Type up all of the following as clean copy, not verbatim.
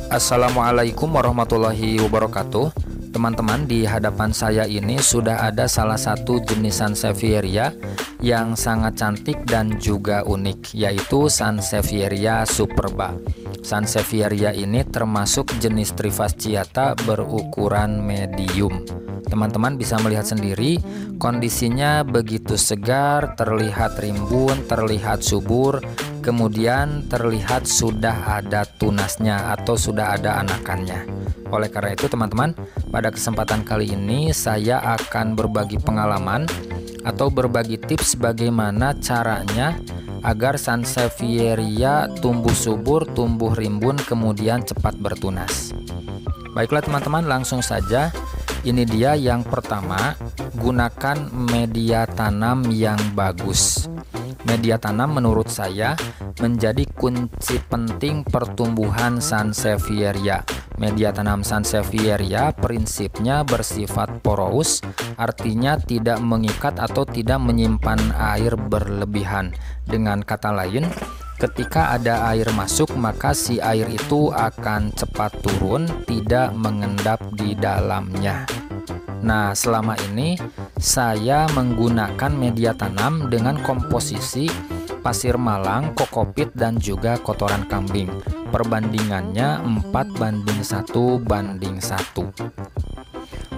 Assalamualaikum warahmatullahi wabarakatuh. Teman-teman, di hadapan saya ini sudah ada salah satu jenis Sansevieria yang sangat cantik dan juga unik, yaitu Sansevieria superba. Sansevieria ini termasuk jenis Trifasciata berukuran medium. Teman-teman bisa melihat sendiri, kondisinya begitu segar, terlihat rimbun, terlihat subur, kemudian terlihat sudah ada tunasnya atau sudah ada anakannya. Oleh karena itu teman-teman, pada kesempatan kali ini saya akan berbagi pengalaman atau berbagi tips bagaimana caranya agar Sansevieria tumbuh subur, tumbuh rimbun, kemudian cepat bertunas. Baiklah teman-teman, langsung saja. Ini dia yang pertama, gunakan media tanam yang bagus. Media tanam menurut saya menjadi kunci penting pertumbuhan Sansevieria. Media tanam Sansevieria prinsipnya bersifat porous, artinya tidak mengikat atau tidak menyimpan air berlebihan. Dengan kata lain, ketika ada air masuk, maka si air itu akan cepat turun, tidak mengendap di dalamnya. Nah, selama ini saya menggunakan media tanam dengan komposisi pasir malang, kokopit, dan juga kotoran kambing. Perbandingannya 4:1:1.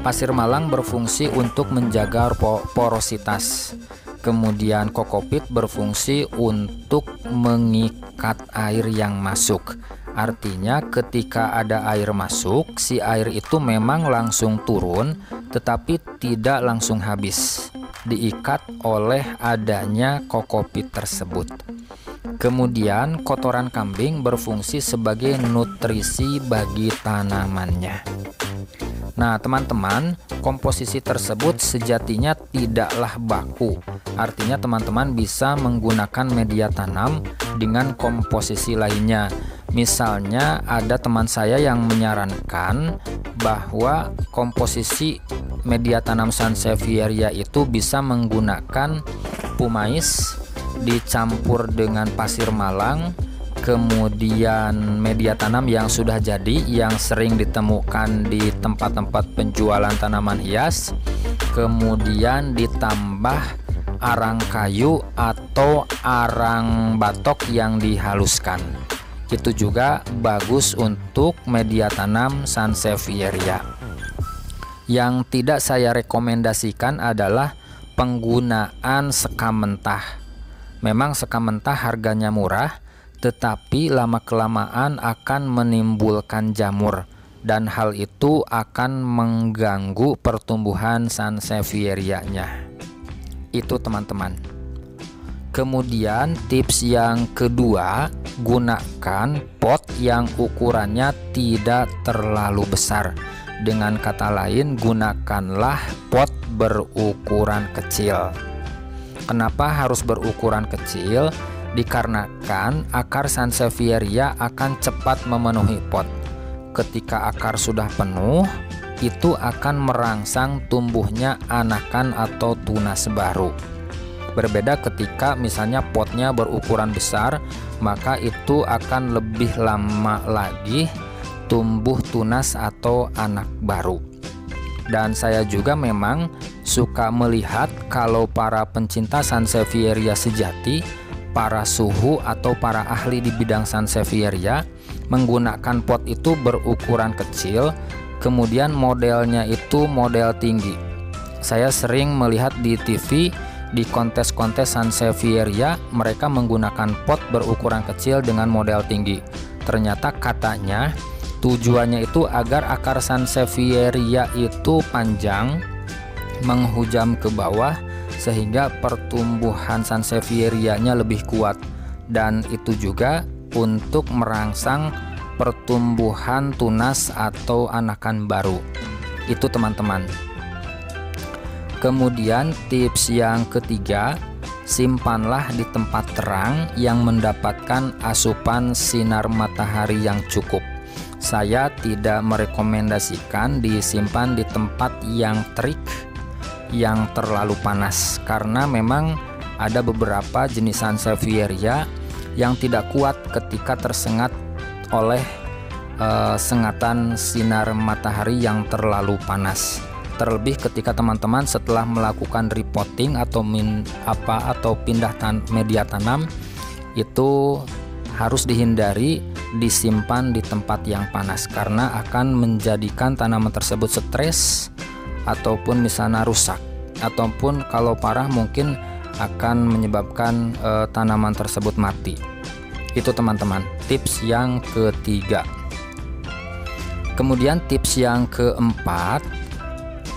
Pasir malang berfungsi untuk menjaga porositas. Kemudian kokopit berfungsi untuk mengikat air yang masuk. Artinya ketika ada air masuk, si air itu memang langsung turun, tetapi tidak langsung habis, diikat oleh adanya kokopit tersebut. Kemudian kotoran kambing berfungsi sebagai nutrisi bagi tanamannya. Nah teman-teman, komposisi tersebut sejatinya tidaklah baku. Artinya teman-teman bisa menggunakan media tanam dengan komposisi lainnya. Misalnya ada teman saya yang menyarankan bahwa komposisi media tanam Sansevieria itu bisa menggunakan pumais dicampur dengan pasir malang, kemudian media tanam yang sudah jadi yang sering ditemukan di tempat-tempat penjualan tanaman hias, kemudian ditambah arang kayu atau arang batok yang dihaluskan. Itu juga bagus untuk media tanam Sansevieria. Yang tidak saya rekomendasikan adalah penggunaan sekam mentah. Memang sekam mentah harganya murah, tetapi lama-kelamaan akan menimbulkan jamur, dan hal itu akan mengganggu pertumbuhan Sansevierianya. Itu teman-teman. Kemudian tips yang kedua, gunakan pot yang ukurannya tidak terlalu besar. Dengan kata lain, gunakanlah pot berukuran kecil. Kenapa harus berukuran kecil? Dikarenakan akar Sansevieria akan cepat memenuhi pot. Ketika akar sudah penuh, itu akan merangsang tumbuhnya anakan atau tunas baru. Berbeda ketika misalnya potnya berukuran besar, maka itu akan lebih lama lagi tumbuh tunas atau anak baru. Dan saya juga memang suka melihat kalau para pencinta Sansevieria sejati, para suhu atau para ahli di bidang Sansevieria menggunakan pot itu berukuran kecil, kemudian modelnya itu model tinggi. Saya sering melihat di TV, di kontes-kontes Sansevieria, mereka menggunakan pot berukuran kecil dengan model tinggi. Ternyata katanya tujuannya itu agar akar Sansevieria itu panjang, menghujam ke bawah, sehingga pertumbuhan Sansevierianya lebih kuat, dan itu juga untuk merangsang pertumbuhan tunas atau anakan baru. Itu teman-teman. Kemudian tips yang ketiga, simpanlah di tempat terang yang mendapatkan asupan sinar matahari yang cukup. Saya tidak merekomendasikan disimpan di tempat yang terik, yang terlalu panas, karena memang ada beberapa jenisan Sansevieria yang tidak kuat ketika tersengat oleh sengatan sinar matahari yang terlalu panas. Terlebih ketika teman-teman setelah melakukan repotting atau pindah media tanam, itu harus dihindari disimpan di tempat yang panas, karena akan menjadikan tanaman tersebut stres ataupun misalnya rusak, ataupun kalau parah mungkin akan menyebabkan tanaman tersebut mati. Itu teman-teman, tips yang ketiga. Kemudian tips yang keempat,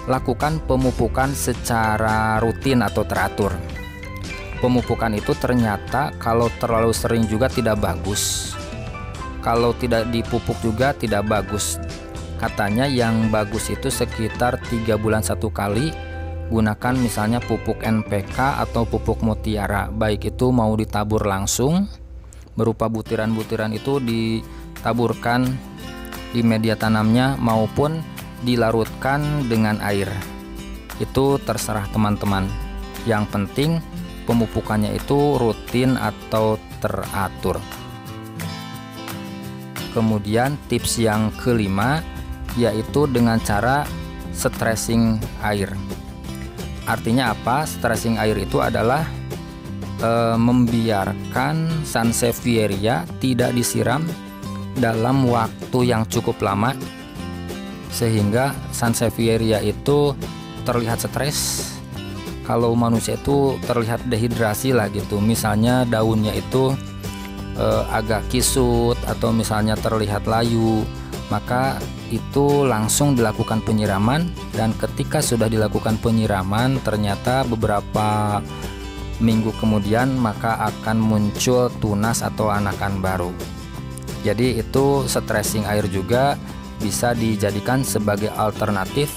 lakukan pemupukan secara rutin atau teratur. Pemupukan itu ternyata kalau terlalu sering juga tidak bagus, kalau tidak dipupuk juga tidak bagus. Katanya yang bagus itu sekitar 3 bulan 1 kali. Gunakan misalnya pupuk NPK atau pupuk mutiara, baik itu mau ditabur langsung berupa butiran-butiran itu ditaburkan di media tanamnya, maupun dilarutkan dengan air. Itu terserah teman-teman. Yang penting pemupukannya itu rutin atau teratur. Kemudian tips yang kelima, yaitu dengan cara stressing air. Artinya apa? Stressing air itu adalah membiarkan Sansevieria tidak disiram dalam waktu yang cukup lama, sehingga Sansevieria itu terlihat stres. Kalau manusia itu terlihat dehidrasi lah gitu, misalnya daunnya itu agak kisut atau misalnya terlihat layu, maka itu langsung dilakukan penyiraman. Dan ketika sudah dilakukan penyiraman, ternyata beberapa minggu kemudian maka akan muncul tunas atau anakan baru. Jadi itu stressing air juga bisa dijadikan sebagai alternatif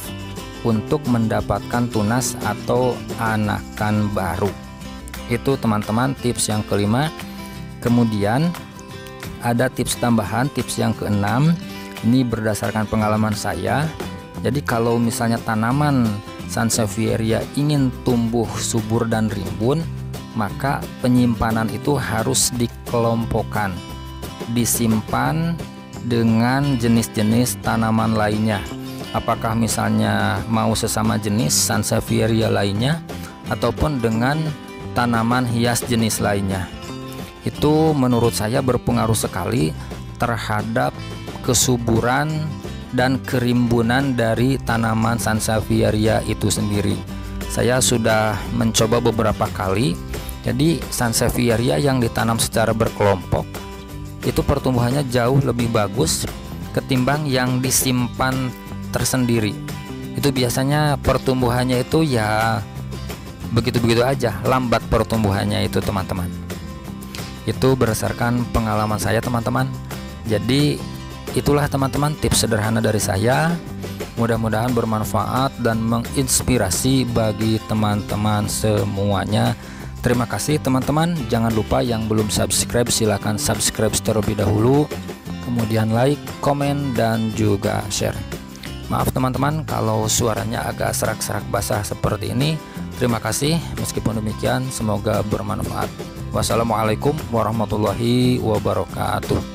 untuk mendapatkan tunas atau anakan baru. Itu teman-teman tips yang kelima. Kemudian ada tips tambahan, tips yang keenam. Ini berdasarkan pengalaman saya. Jadi kalau misalnya tanaman Sansevieria ingin tumbuh subur dan rimbun, maka penyimpanan itu harus dikelompokkan, disimpan dengan jenis-jenis tanaman lainnya. Apakah misalnya mau sesama jenis Sansevieria lainnya, ataupun dengan tanaman hias jenis lainnya. Itu menurut saya berpengaruh sekali terhadap kesuburan dan kerimbunan dari tanaman Sansevieria itu sendiri. Saya sudah mencoba beberapa kali. Jadi Sansevieria yang ditanam secara berkelompok itu pertumbuhannya jauh lebih bagus ketimbang yang disimpan tersendiri. Itu biasanya pertumbuhannya itu ya begitu-begitu aja, lambat pertumbuhannya itu teman-teman. Itu berdasarkan pengalaman saya teman-teman. Jadi itulah teman-teman tips sederhana dari saya. Mudah-mudahan bermanfaat dan menginspirasi bagi teman-teman semuanya. Terima kasih teman-teman. Jangan lupa yang belum subscribe silahkan subscribe terlebih dahulu, kemudian like, komen, dan juga share. Maaf teman-teman kalau suaranya agak serak-serak basah seperti ini. Terima kasih. Meskipun demikian semoga bermanfaat. Wassalamualaikum warahmatullahi wabarakatuh.